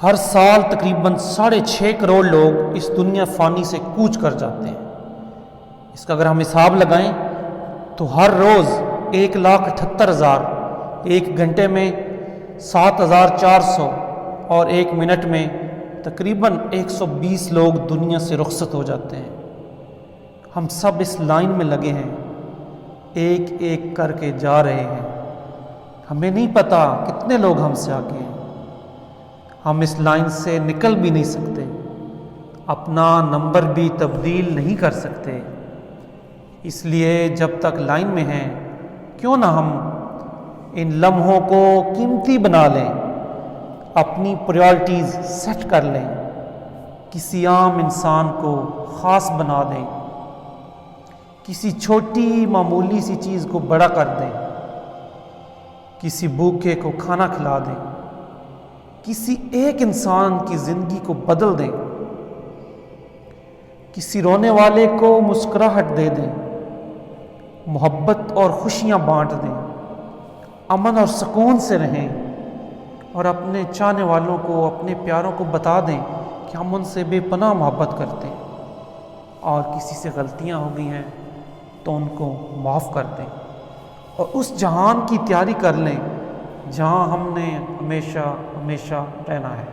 ہر سال تقریباً 6.5 کروڑ لوگ اس دنیا فانی سے کوچ کر جاتے ہیں۔ اس کا اگر ہم حساب لگائیں تو ہر روز 1,78,000، ایک گھنٹے میں 7,400 اور ایک منٹ میں تقریباً 120 لوگ دنیا سے رخصت ہو جاتے ہیں۔ ہم سب اس لائن میں لگے ہیں، ایک ایک کر کے جا رہے ہیں۔ ہمیں نہیں پتہ کتنے لوگ ہم سے آگے ہیں۔ ہم اس لائن سے نکل بھی نہیں سکتے، اپنا نمبر بھی تبدیل نہیں کر سکتے۔ اس لیے جب تک لائن میں ہیں کیوں نہ ہم ان لمحوں کو قیمتی بنا لیں، اپنی پریورٹیز سیٹ کر لیں، کسی عام انسان کو خاص بنا دیں، کسی چھوٹی معمولی سی چیز کو بڑا کر دیں، کسی بھوکے کو کھانا کھلا دیں، کسی ایک انسان کی زندگی کو بدل دیں، کسی رونے والے کو مسکراہٹ دے دیں، محبت اور خوشیاں بانٹ دیں، امن اور سکون سے رہیں، اور اپنے چاہنے والوں کو، اپنے پیاروں کو بتا دیں کہ ہم ان سے بے پناہ محبت کرتے ہیں، اور کسی سے غلطیاں ہو گئی ہیں تو ان کو معاف کر دیں، اور اس جہان کی تیاری کر لیں جہاں ہم نے ہمیشہ ہمیشہ رہنا ہے۔